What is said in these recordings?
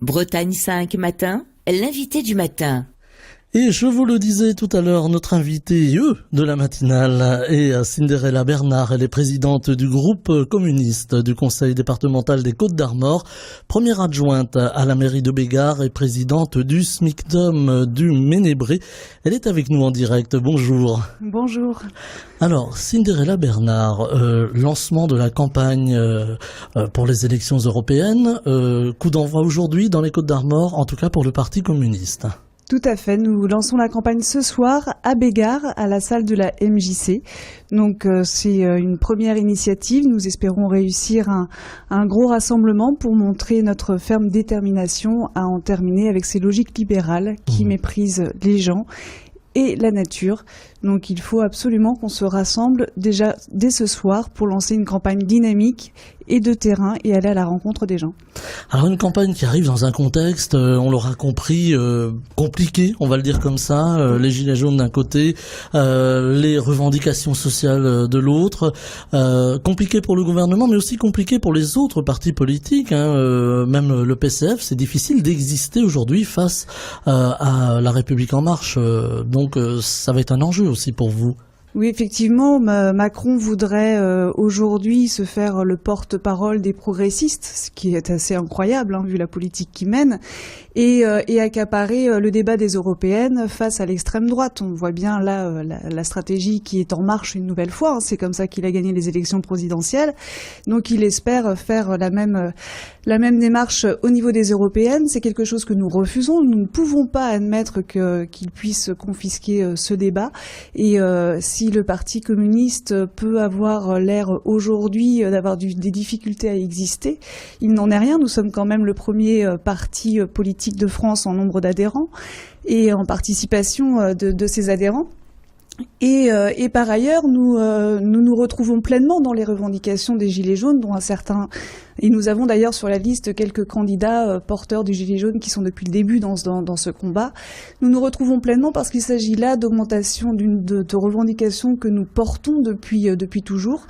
Bretagne 5 matin, l'invité du matin. Et je vous le disais tout à l'heure, notre invitée de la matinale est Cinderella Bernard. Elle est présidente du groupe communiste du conseil départemental des Côtes-d'Armor, première adjointe à la mairie de Bégard et présidente du SMICDOM du Ménébré. Elle est avec nous en direct. Bonjour. Bonjour. Alors, Cinderella Bernard, lancement de la campagne pour les élections européennes, coup d'envoi aujourd'hui dans les Côtes-d'Armor, en tout cas pour le Parti communiste. Tout à fait, nous lançons la campagne ce soir à Bégard, à la salle de la MJC. Donc c'est une première initiative, nous espérons réussir un gros rassemblement pour montrer notre ferme détermination à en terminer avec ces logiques libérales qui méprisent les gens et la nature. Donc il faut absolument qu'on se rassemble déjà dès ce soir pour lancer une campagne dynamique et de terrain et aller à la rencontre des gens. Alors une campagne qui arrive dans un contexte, on l'aura compris, compliqué, on va le dire comme ça, les gilets jaunes d'un côté, les revendications sociales de l'autre, compliqué pour le gouvernement mais aussi compliqué pour les autres partis politiques, même le PCF, c'est difficile d'exister aujourd'hui face à la République en marche, donc ça va être un enjeu aussi pour vous. Oui, effectivement, Macron voudrait aujourd'hui se faire le porte-parole des progressistes, ce qui est assez incroyable vu la politique qu'il mène, et accaparer le débat des européennes face à l'extrême droite. On voit bien là la stratégie qui est en marche une nouvelle fois, c'est comme ça qu'il a gagné les élections présidentielles. Donc il espère faire la même démarche au niveau des européennes. C'est quelque chose que nous refusons. Nous ne pouvons pas admettre qu'il puisse confisquer ce débat. Et si le Parti communiste peut avoir l'air aujourd'hui d'avoir des difficultés à exister, il n'en est rien. Nous sommes quand même le premier parti politique de France en nombre d'adhérents et en participation de ces adhérents. Et par ailleurs, nous retrouvons pleinement dans les revendications des Gilets jaunes, dont un certain... Et nous avons d'ailleurs sur la liste quelques candidats porteurs du Gilet jaune qui sont depuis le début dans ce combat. Nous nous retrouvons pleinement parce qu'il s'agit là d'augmentation de revendications que nous portons depuis toujours.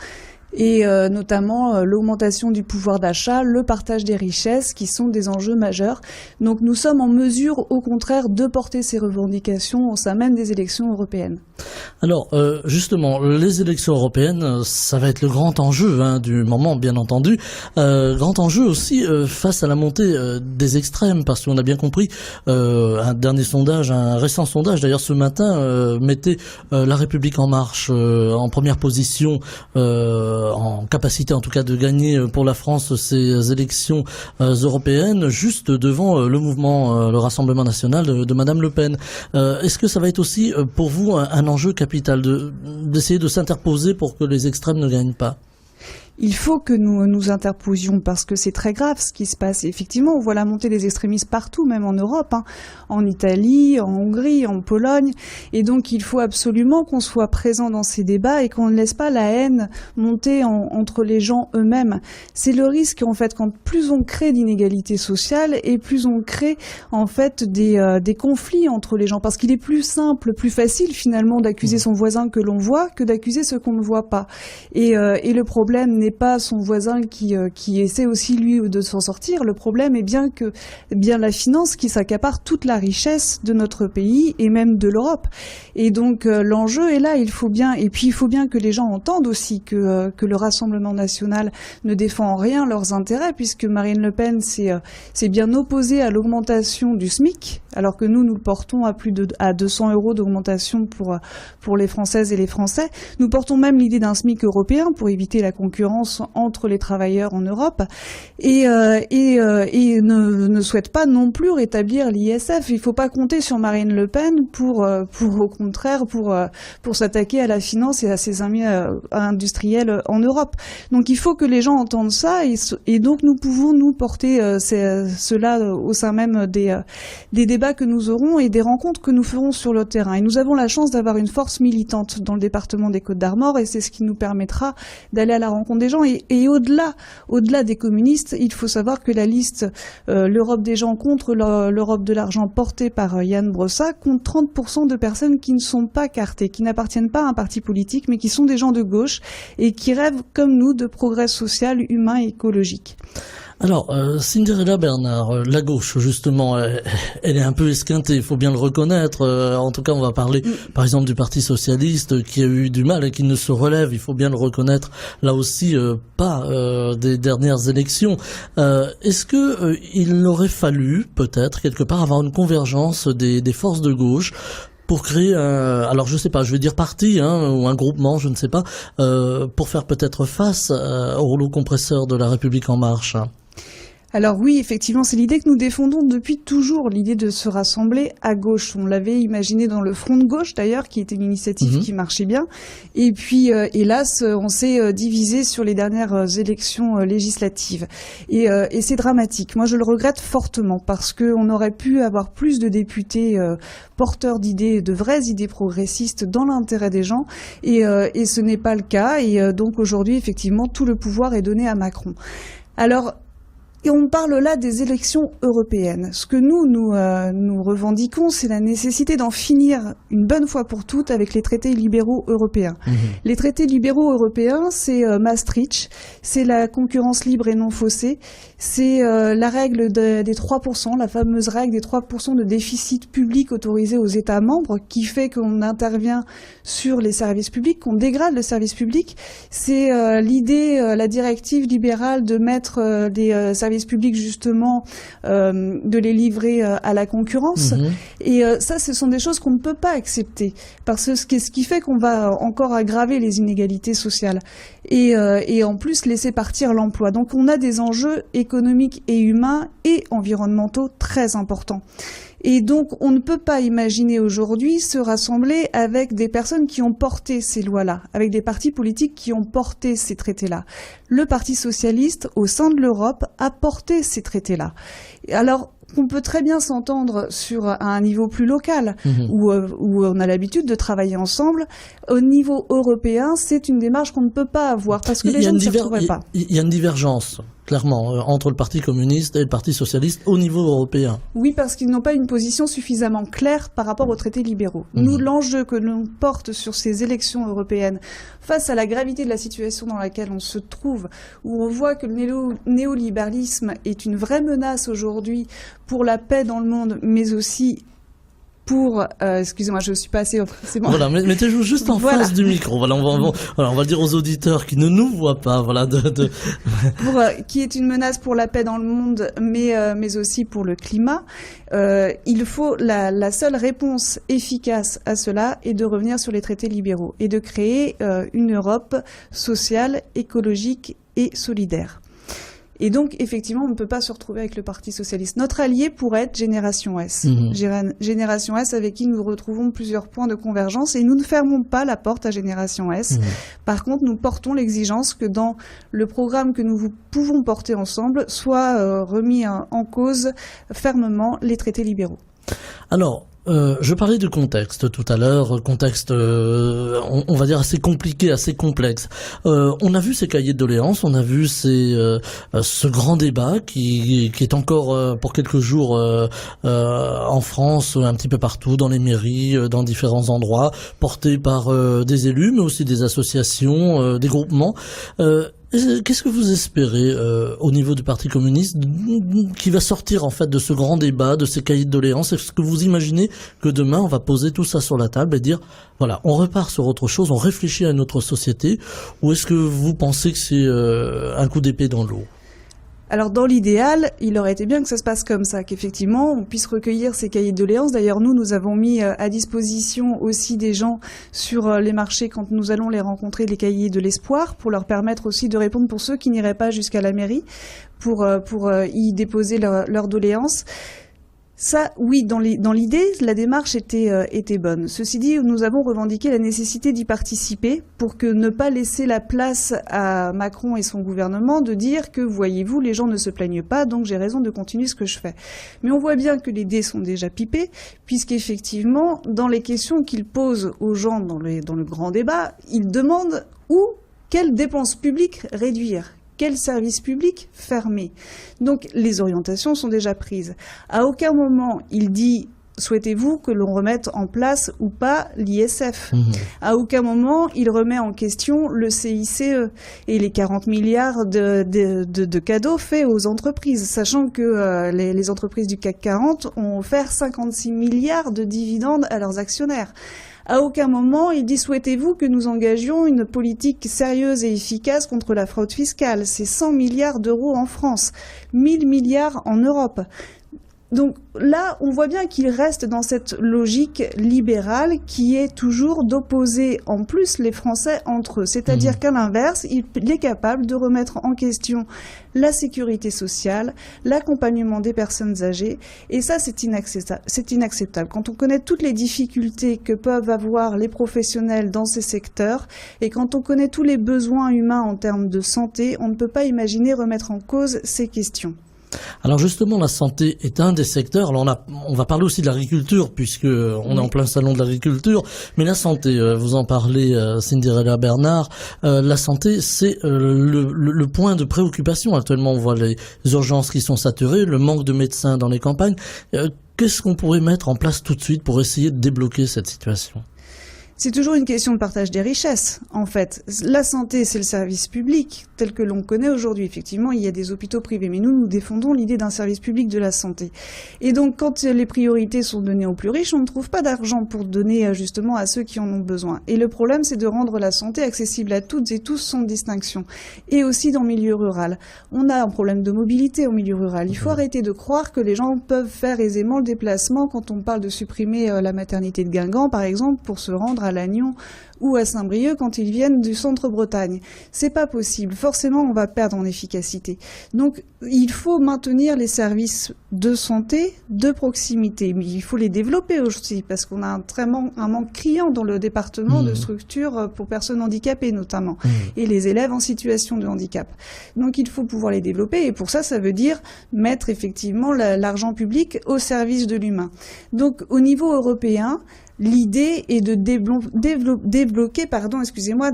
Et notamment l'augmentation du pouvoir d'achat, le partage des richesses qui sont des enjeux majeurs. Donc nous sommes en mesure au contraire de porter ces revendications au sein même des élections européennes. Alors justement, les élections européennes, ça va être le grand enjeu du moment bien entendu. Grand enjeu aussi face à la montée des extrêmes, parce qu'on a bien compris, un dernier sondage, un récent sondage d'ailleurs ce matin, mettait La République en marche en première position, en capacité en tout cas de gagner pour la France ces élections européennes, juste devant le mouvement, le Rassemblement national de Madame Le Pen. Est-ce que ça va être aussi pour vous un enjeu capital d'essayer de s'interposer pour que les extrêmes ne gagnent pas ? Il faut que nous nous interposions parce que c'est très grave ce qui se passe. Et effectivement, on voit la montée des extrémistes partout, même en Europe, en Italie, en Hongrie, en Pologne. Et donc, il faut absolument qu'on soit présent dans ces débats et qu'on ne laisse pas la haine monter entre les gens eux-mêmes. C'est le risque, en fait, quand plus on crée d'inégalités sociales et plus on crée, en fait, des conflits entre les gens. Parce qu'il est plus simple, plus facile, finalement, d'accuser son voisin que l'on voit que d'accuser ceux qu'on ne voit pas. Et le problème n'est pas son voisin qui essaie aussi lui de s'en sortir. Le problème est bien la finance qui s'accapare toute la richesse de notre pays et même de l'Europe. Et donc l'enjeu est là. Il faut bien que les gens entendent aussi que le Rassemblement national ne défend en rien leurs intérêts, puisque Marine Le Pen s'est bien opposée à l'augmentation du SMIC, alors que nous le portons à 200 € d'augmentation pour les Françaises et les Français. Nous portons même l'idée d'un SMIC européen pour éviter la concurrence entre les travailleurs en Europe et ne souhaite pas non plus rétablir l'ISF. Il ne faut pas compter sur Marine Le Pen pour au contraire pour s'attaquer à la finance et à ses amis industriels en Europe. Donc il faut que les gens entendent ça et donc nous pouvons nous porter cela au sein même des débats que nous aurons et des rencontres que nous ferons sur le terrain. Et nous avons la chance d'avoir une force militante dans le département des Côtes-d'Armor et c'est ce qui nous permettra d'aller à la rencontre des gens. Et au-delà des communistes, il faut savoir que la liste l'Europe des gens contre l'Europe de l'argent portée par Yann Brossa compte 30% de personnes qui ne sont pas cartées, qui n'appartiennent pas à un parti politique, mais qui sont des gens de gauche et qui rêvent comme nous de progrès social, humain et écologique. Alors, Cinderella Bernard, la gauche, justement, elle est un peu esquintée, il faut bien le reconnaître. En tout cas, on va parler, par exemple, du Parti Socialiste, qui a eu du mal et qui ne se relève, il faut bien le reconnaître, là aussi, pas des dernières élections. Est-ce que il aurait fallu, peut-être, quelque part, avoir une convergence des forces de gauche pour créer alors je sais pas, je vais dire parti, ou un groupement, je ne sais pas, pour faire peut-être face au rouleau compresseur de la République en marche? Alors oui, effectivement, c'est l'idée que nous défendons depuis toujours, l'idée de se rassembler à gauche. On l'avait imaginé dans le Front de gauche, d'ailleurs, qui était une initiative qui marchait bien. Et puis, hélas, on s'est divisé sur les dernières élections législatives. Et c'est dramatique. Moi, je le regrette fortement parce qu'on aurait pu avoir plus de députés porteurs d'idées, de vraies idées progressistes dans l'intérêt des gens. Et ce n'est pas le cas. Et donc, aujourd'hui, effectivement, tout le pouvoir est donné à Macron. Alors, et on parle là des élections européennes. Ce que nous revendiquons, c'est la nécessité d'en finir une bonne fois pour toutes avec les traités libéraux européens. Les traités libéraux européens, c'est Maastricht, c'est la concurrence libre et non faussée, c'est la règle des 3%, la fameuse règle des 3% de déficit public autorisé aux États membres, qui fait qu'on intervient sur les services publics, qu'on dégrade le service public. C'est l'idée, la directive libérale de mettre les services publics justement, de les livrer à la concurrence. Et ça, ce sont des choses qu'on ne peut pas accepter, parce que ce qui fait qu'on va encore aggraver les inégalités sociales et en plus laisser partir l'emploi. Donc on a des enjeux économiques et humains et environnementaux très importants. Et donc, on ne peut pas imaginer aujourd'hui se rassembler avec des personnes qui ont porté ces lois-là, avec des partis politiques qui ont porté ces traités-là. Le Parti socialiste, au sein de l'Europe, a porté ces traités-là. Alors, on peut très bien s'entendre sur un niveau plus local, où on a l'habitude de travailler ensemble. Au niveau européen, c'est une démarche qu'on ne peut pas avoir, parce que les gens ne s'y retrouveraient pas. Il y a une divergence, clairement, entre le Parti communiste et le Parti socialiste au niveau européen. Oui, parce qu'ils n'ont pas une position suffisamment claire par rapport aux traités libéraux. Nous, l'enjeu que l'on porte sur ces élections européennes, face à la gravité de la situation dans laquelle on se trouve, où on voit que le néolibéralisme est une vraie menace aujourd'hui pour la paix dans le monde, mais aussi pour... excusez-moi, je ne suis pas assez... C'est bon. Voilà, mettez-vous juste en face du micro. Voilà, on va le dire aux auditeurs qui ne nous voient pas. Voilà, qui est une menace pour la paix dans le monde, mais aussi pour le climat. Il faut la seule réponse efficace à cela est de revenir sur les traités libéraux et de créer une Europe sociale, écologique et solidaire. Et donc, effectivement, on ne peut pas se retrouver avec le Parti socialiste. Notre allié pourrait être Génération S. Génération S avec qui nous retrouvons plusieurs points de convergence et nous ne fermons pas la porte à Génération S. Par contre, nous portons l'exigence que dans le programme que nous pouvons porter ensemble, soit remis en cause fermement les traités libéraux. Alors, je parlais du contexte tout à l'heure, contexte, on va dire assez compliqué, assez complexe. On a vu ces cahiers de doléances, on a vu ce grand débat qui est encore pour quelques jours en France, un petit peu partout, dans les mairies, dans différents endroits, porté par des élus, mais aussi des associations, des groupements. Qu'est-ce que vous espérez au niveau du Parti communiste qui va sortir en fait de ce grand débat, de ces cahiers de doléances? Est-ce que vous imaginez que demain on va poser tout ça sur la table et dire voilà, on repart sur autre chose, on réfléchit à notre société, ou est-ce que vous pensez que c'est un coup d'épée dans l'eau? Alors dans l'idéal, il aurait été bien que ça se passe comme ça, qu'effectivement on puisse recueillir ces cahiers de doléances. D'ailleurs nous avons mis à disposition aussi des gens sur les marchés quand nous allons les rencontrer, les cahiers de l'espoir, pour leur permettre aussi de répondre pour ceux qui n'iraient pas jusqu'à la mairie, pour y déposer leurs doléances. Ça, oui, dans l'idée, la démarche était bonne. Ceci dit, nous avons revendiqué la nécessité d'y participer pour que ne pas laisser la place à Macron et son gouvernement de dire que, voyez-vous, les gens ne se plaignent pas, donc j'ai raison de continuer ce que je fais. Mais on voit bien que les dés sont déjà pipés, puisqu'effectivement, dans les questions qu'il pose aux gens dans le grand débat, il demande quelles dépenses publiques réduire. Quel service public fermer? Donc les orientations sont déjà prises. À aucun moment il dit souhaitez-vous que l'on remette en place ou pas l'ISF? À aucun moment, il remet en question le CICE et les 40 milliards de cadeaux faits aux entreprises, sachant que les entreprises du CAC 40 ont offert 56 milliards de dividendes à leurs actionnaires. À aucun moment, il dit « Souhaitez-vous que nous engagions une politique sérieuse et efficace contre la fraude fiscale ?» C'est 100 milliards d'euros en France, 1000 milliards en Europe. Donc là, on voit bien qu'il reste dans cette logique libérale qui est toujours d'opposer en plus les Français entre eux. C'est-à-dire qu'à l'inverse, il est capable de remettre en question la sécurité sociale, l'accompagnement des personnes âgées. Et ça, c'est inacceptable. Quand on connaît toutes les difficultés que peuvent avoir les professionnels dans ces secteurs et quand on connaît tous les besoins humains en termes de santé, on ne peut pas imaginer remettre en cause ces questions. Alors justement, la santé est un des secteurs. Alors on va parler aussi de l'agriculture puisque on est en plein salon de l'agriculture. Mais la santé, vous en parlez, Cinderella Bernard. La santé, c'est le point de préoccupation. Actuellement, on voit les urgences qui sont saturées, le manque de médecins dans les campagnes. Qu'est-ce qu'on pourrait mettre en place tout de suite pour essayer de débloquer cette situation ? C'est toujours une question de partage des richesses, en fait. La santé, c'est le service public, tel que l'on connaît aujourd'hui. Effectivement, il y a des hôpitaux privés, mais nous défendons l'idée d'un service public de la santé. Et donc, quand les priorités sont données aux plus riches, on ne trouve pas d'argent pour donner justement à ceux qui en ont besoin. Et le problème, c'est de rendre la santé accessible à toutes et tous sans distinction. Et aussi dans le milieu rural. On a un problème de mobilité au milieu rural. Il faut arrêter de croire que les gens peuvent faire aisément le déplacement quand on parle de supprimer la maternité de Guingamp, par exemple, pour se rendre à Lannion ou à Saint-Brieuc quand ils viennent du centre-Bretagne. C'est pas possible. Forcément, on va perdre en efficacité. Donc, il faut maintenir les services de santé de proximité. Mais il faut les développer aussi parce qu'on a un manque criant dans le département de structures pour personnes handicapées notamment et les élèves en situation de handicap. Donc, il faut pouvoir les développer et pour ça, ça veut dire mettre effectivement l'argent public au service de l'humain. Donc, au niveau européen, l'idée est de débloquer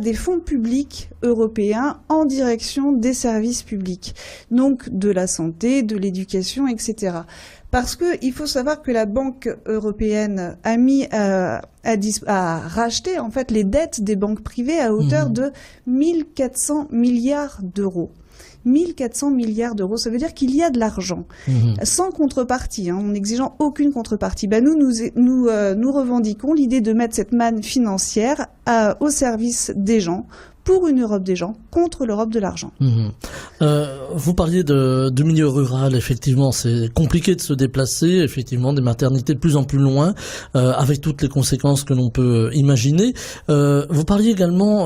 des fonds publics européens en direction des services publics, donc de la santé, de l'éducation, etc. Parce que il faut savoir que la Banque européenne a mis à racheter en fait les dettes des banques privées à hauteur de 1400 milliards d'euros. 1400 milliards d'euros, ça veut dire qu'il y a de l'argent, sans contrepartie, en n'exigeant aucune contrepartie. Nous revendiquons l'idée de mettre cette manne financière au service des gens, pour une Europe des gens, contre l'Europe de l'argent. Vous parliez de milieu rural, effectivement, c'est compliqué de se déplacer, effectivement, des maternités de plus en plus loin, avec toutes les conséquences que l'on peut imaginer. Vous parliez également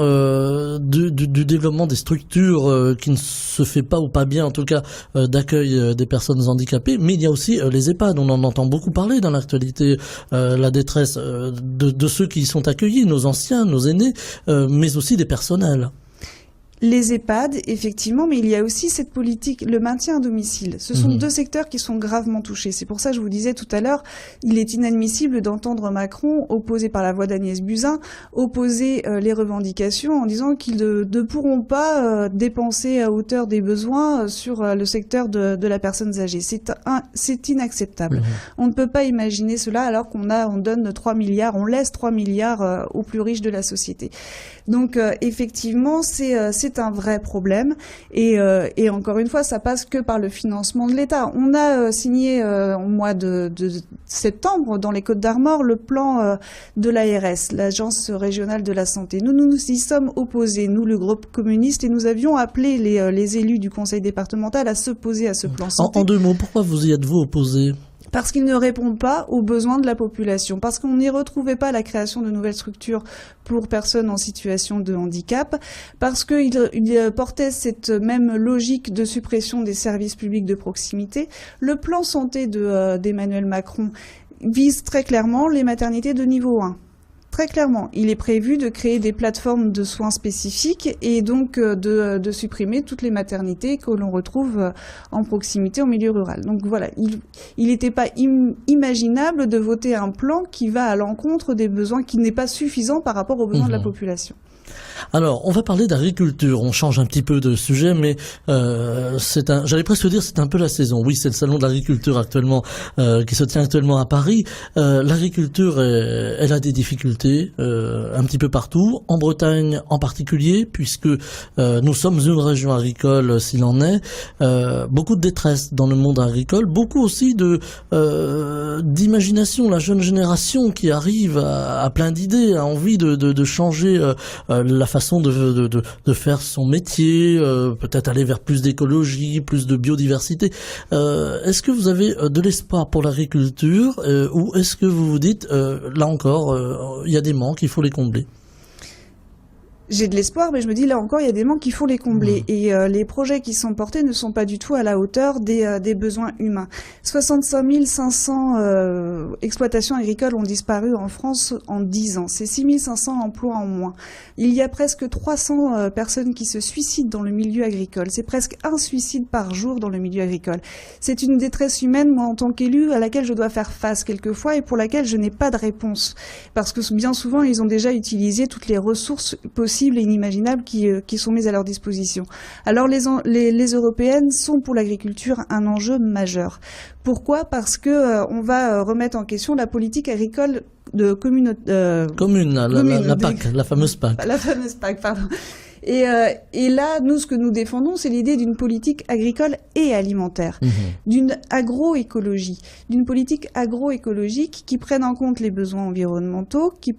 du développement des structures qui ne se fait pas ou pas bien, en tout cas, d'accueil des personnes handicapées, mais il y a aussi les EHPAD, on en entend beaucoup parler dans l'actualité, la détresse de ceux qui y sont accueillis, nos anciens, nos aînés, mais aussi des personnels. Les EHPAD, effectivement, mais il y a aussi cette politique, le maintien à domicile. Ce sont deux secteurs qui sont gravement touchés. C'est pour ça que je vous disais tout à l'heure, il est inadmissible d'entendre Macron, opposé par la voix d'Agnès Buzyn, opposer les revendications en disant qu'ils ne pourront pas dépenser à hauteur des besoins sur le secteur de la personne âgée. C'est inacceptable. On ne peut pas imaginer cela alors on donne 3 milliards, on laisse 3 milliards aux plus riches de la société. Donc effectivement, c'est un vrai problème et encore une fois, ça passe que par le financement de l'État. On a signé au mois de septembre dans les Côtes-d'Armor le plan de l'ARS, l'Agence régionale de la santé. Nous y sommes opposés, nous le groupe communiste, et nous avions appelé les élus du conseil départemental à s'opposer à ce plan santé. En 2 mots, pourquoi vous y êtes-vous opposés ? Parce qu'il ne répond pas aux besoins de la population, parce qu'on n'y retrouvait pas la création de nouvelles structures pour personnes en situation de handicap, parce qu'il portait cette même logique de suppression des services publics de proximité. Le plan santé d'Emmanuel Macron vise très clairement les maternités de niveau 1. Très clairement, il est prévu de créer des plateformes de soins spécifiques et donc de supprimer toutes les maternités que l'on retrouve en proximité au milieu rural. Donc voilà, il n'était pas imaginable de voter un plan qui va à l'encontre des besoins, qui n'est pas suffisant par rapport aux besoins de la population. Alors, on va parler d'agriculture. On change un petit peu de sujet, mais j'allais presque dire, c'est un peu la saison. Oui, c'est le salon de l'agriculture actuellement qui se tient actuellement à Paris. L'agriculture, elle a des difficultés un petit peu partout, en Bretagne en particulier, puisque nous sommes une région agricole, s'il en est. Beaucoup de détresse dans le monde agricole, beaucoup aussi d'imagination. La jeune génération qui arrive à plein d'idées, a envie de changer la façon de faire son métier, peut-être aller vers plus d'écologie, plus de biodiversité. Est-ce que vous avez de l'espoir pour l'agriculture ou est-ce que vous vous dites, là encore, il y a des manques, il faut les combler? J'ai de l'espoir, mais je me dis là encore, il y a des manques qu'il faut les combler. Et les projets qui sont portés ne sont pas du tout à la hauteur des besoins humains. 65 500 exploitations agricoles ont disparu en France en 10 ans. C'est 6 500 emplois en moins. Il y a presque 300 personnes qui se suicident dans le milieu agricole. C'est presque un suicide par jour dans le milieu agricole. C'est une détresse humaine, moi, en tant qu'élu, à laquelle je dois faire face quelquefois et pour laquelle je n'ai pas de réponse. Parce que bien souvent, ils ont déjà utilisé toutes les ressources possibles et inimaginables qui sont mises à leur disposition. Alors les Européennes sont pour l'agriculture un enjeu majeur. Pourquoi ? Parce que on va remettre en question la politique agricole de commune, la PAC, la fameuse PAC. La fameuse PAC, pardon. Et là, nous, ce que nous défendons, c'est l'idée d'une politique agricole et alimentaire, d'une agroécologie, d'une politique agroécologique qui prenne en compte les besoins environnementaux, qui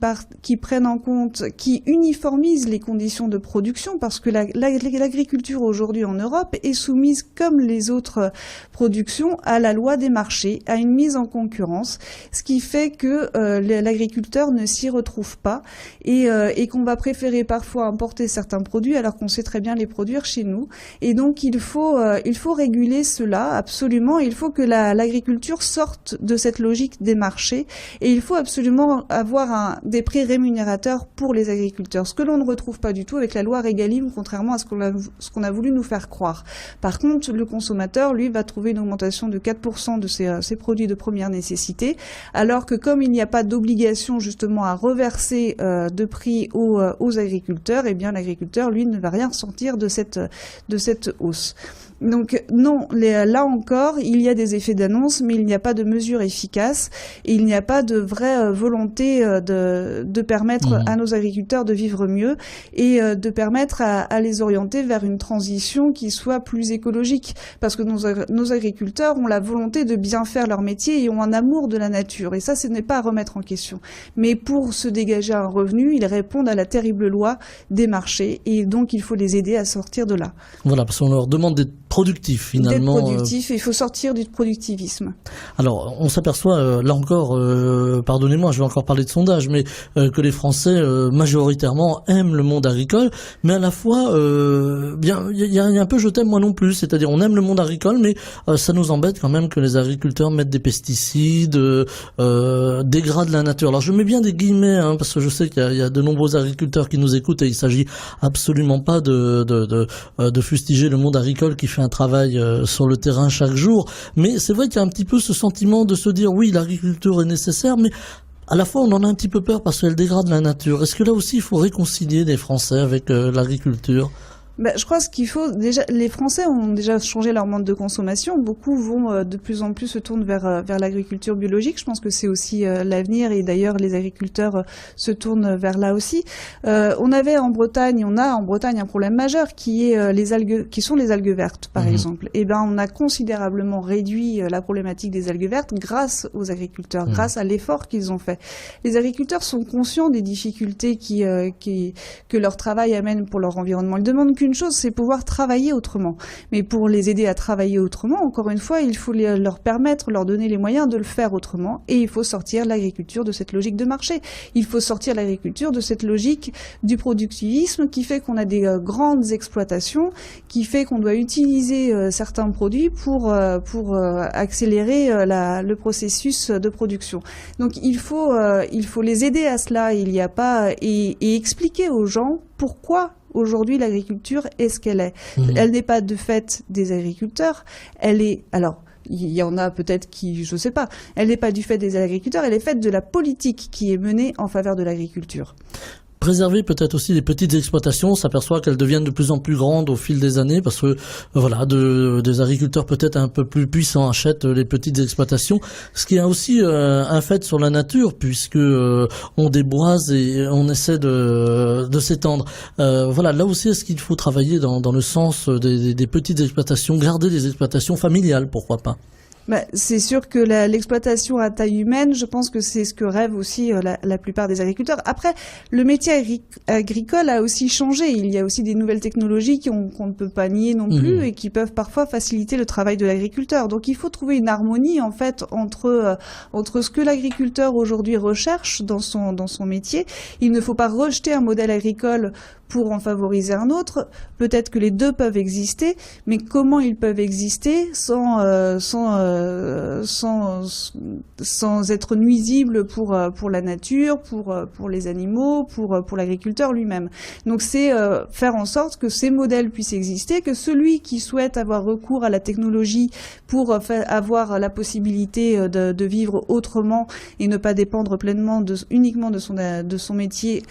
prenne en compte, qui uniformise les conditions de production, parce que l'agriculture aujourd'hui en Europe est soumise, comme les autres productions, à la loi des marchés, à une mise en concurrence, ce qui fait que l'agriculteur ne s'y retrouve pas et qu'on va préférer parfois importer certains produits alors qu'on sait très bien les produire chez nous. Et donc il faut réguler cela absolument. Il faut que l'agriculture sorte de cette logique des marchés et il faut absolument avoir des prix rémunérateurs pour les agriculteurs, ce que l'on ne retrouve pas du tout avec la loi Régalim, contrairement à ce qu'on a voulu nous faire croire. Par contre, le consommateur, lui, va trouver une augmentation de 4% de ses produits de première nécessité, alors que comme il n'y a pas d'obligation justement à reverser de prix aux agriculteurs, eh bien l'agriculteur, lui, ne va rien ressentir de cette hausse. Donc non, là encore, il y a des effets d'annonce, mais il n'y a pas de mesures efficaces et il n'y a pas de vraie volonté de permettre à nos agriculteurs de vivre mieux et de permettre à les orienter vers une transition qui soit plus écologique. Parce que nos agriculteurs ont la volonté de bien faire leur métier et ont un amour de la nature. Et ça, ce n'est pas à remettre en question. Mais pour se dégager un revenu, ils répondent à la terrible loi des marchés et donc il faut les aider à sortir de là. Voilà, parce qu'on leur demande d'être productifs finalement. D'être productif, et il faut sortir du productivisme. Alors, on s'aperçoit, là encore, pardonnez-moi, je vais encore parler de sondage, mais que les Français, majoritairement, aiment le monde agricole, mais à la fois, bien, il y a un peu je t'aime moi non plus, c'est-à-dire on aime le monde agricole, mais ça nous embête quand même que les agriculteurs mettent des pesticides, dégradent la nature. Alors, je mets bien des guillemets, parce que je sais qu'il y a de nombreux agriculteurs qui nous écoutent et il s'agit absolument pas de fustiger le monde agricole qui fait un travail sur le terrain chaque jour, mais c'est vrai qu'il y a un petit peu ce sentiment de se dire oui, l'agriculture est nécessaire, mais à la fois on en a un petit peu peur parce qu'elle dégrade la nature. Est-ce que là aussi il faut réconcilier les Français avec l'agriculture ? Je crois ce qu'il faut déjà, les Français ont déjà changé leur mode de consommation. Beaucoup vont de plus en plus se tournent vers l'agriculture biologique. Je pense que c'est aussi l'avenir et d'ailleurs les agriculteurs se tournent vers là aussi. On a en Bretagne un problème majeur qui est les algues vertes par exemple. Et on a considérablement réduit la problématique des algues vertes grâce aux agriculteurs, grâce à l'effort qu'ils ont fait. Les agriculteurs sont conscients des difficultés que leur travail amène pour leur environnement. Ils demandent qu'une chose, c'est pouvoir travailler autrement. Mais pour les aider à travailler autrement, encore une fois, il faut leur permettre, leur donner les moyens de le faire autrement. Et il faut sortir l'agriculture de cette logique de marché. Il faut sortir l'agriculture de cette logique du productivisme qui fait qu'on a des grandes exploitations, qui fait qu'on doit utiliser certains produits pour accélérer le processus de production. Donc il faut les aider à cela. Et expliquer aux gens pourquoi aujourd'hui l'agriculture est ce qu'elle est. Elle n'est pas de fait des agriculteurs, elle est... Alors, il y en a peut-être qui, je sais pas, elle n'est pas du fait des agriculteurs, elle est faite de la politique qui est menée en faveur de l'agriculture. préserver peut-être aussi les petites exploitations. On s'aperçoit qu'elles deviennent de plus en plus grandes au fil des années parce que voilà, des agriculteurs peut-être un peu plus puissants achètent les petites exploitations. Ce qui est aussi un fait sur la nature puisque on déboise et on essaie de s'étendre. Voilà, là aussi est-ce qu'il faut travailler dans le sens des petites exploitations, garder des exploitations familiales, pourquoi pas? C'est sûr que l'exploitation à taille humaine, je pense que c'est ce que rêvent aussi la plupart des agriculteurs. Après, le métier agricole a aussi changé. Il y a aussi des nouvelles technologies qu'on ne peut pas nier non plus et qui peuvent parfois faciliter le travail de l'agriculteur. Donc il faut trouver une harmonie en fait entre ce que l'agriculteur aujourd'hui recherche dans son métier. Il ne faut pas rejeter un modèle agricole pour en favoriser un autre. Peut-être que les deux peuvent exister, mais comment ils peuvent exister sans être nuisibles pour la nature, pour les animaux, pour l'agriculteur lui-même. Donc c'est faire en sorte que ces modèles puissent exister, que celui qui souhaite avoir recours à la technologie pour avoir la possibilité de vivre autrement et ne pas dépendre pleinement uniquement de son métier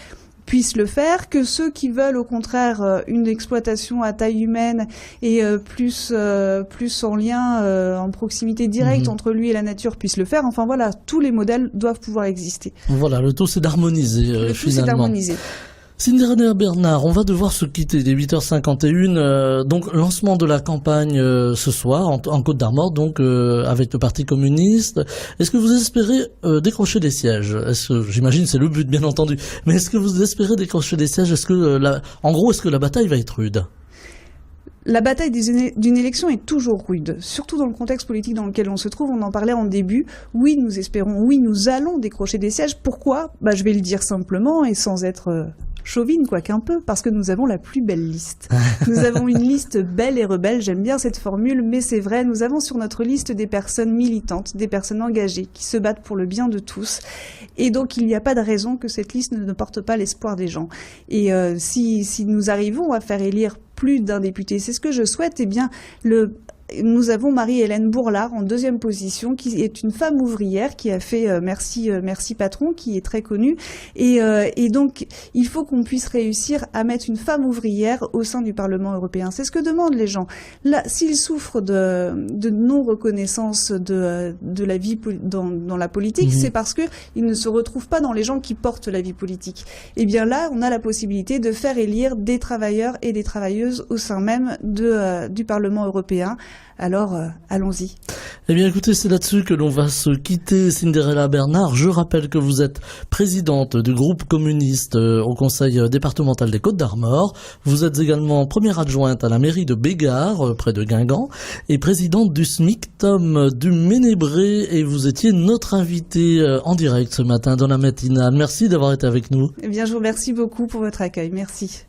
puissent le faire, que ceux qui veulent au contraire une exploitation à taille humaine et plus en lien, en proximité directe entre lui et la nature puissent le faire. Enfin voilà, tous les modèles doivent pouvoir exister. Voilà, le tout c'est d'harmoniser Le tout c'est d'harmoniser. Cinderella Bernard, on va devoir se quitter dès 8h51, donc lancement de la campagne ce soir en Côte d'Armor, donc avec le Parti communiste. Est-ce que vous espérez décrocher des sièges? J'imagine c'est le but bien entendu, mais est-ce que vous espérez décrocher des sièges? Est-ce que est-ce que la bataille va être rude? La bataille d'une élection est toujours rude, surtout dans le contexte politique dans lequel on se trouve. On en parlait en début. Oui, nous espérons, oui, nous allons décrocher des sièges. Pourquoi? Je vais le dire simplement et sans être chauvine, quoique un peu, parce que nous avons la plus belle liste. Nous avons une liste belle et rebelle, j'aime bien cette formule, mais c'est vrai, nous avons sur notre liste des personnes militantes, des personnes engagées, qui se battent pour le bien de tous. Et donc, il n'y a pas de raison que cette liste ne porte pas l'espoir des gens. Et si nous arrivons à faire élire plus d'un député, c'est ce que je souhaite, eh bien, nous avons Marie-Hélène Bourlard en deuxième position, qui est une femme ouvrière qui a fait Merci Patron, qui est très connue. Et donc, il faut qu'on puisse réussir à mettre une femme ouvrière au sein du Parlement européen. C'est ce que demandent les gens. Là, s'ils souffrent de non-reconnaissance de la vie dans la politique, c'est parce que ils ne se retrouvent pas dans les gens qui portent la vie politique. Et bien là, on a la possibilité de faire élire des travailleurs et des travailleuses au sein même du Parlement européen. Alors, allons-y. Eh bien, écoutez, c'est là-dessus que l'on va se quitter. Cinderella Bernard, je rappelle que vous êtes présidente du groupe communiste au conseil départemental des Côtes-d'Armor. Vous êtes également première adjointe à la mairie de Bégard, près de Guingamp, et présidente du SMICTOM du Ménébré. Et vous étiez notre invitée en direct ce matin dans la matinale. Merci d'avoir été avec nous. Eh bien, je vous remercie beaucoup pour votre accueil. Merci.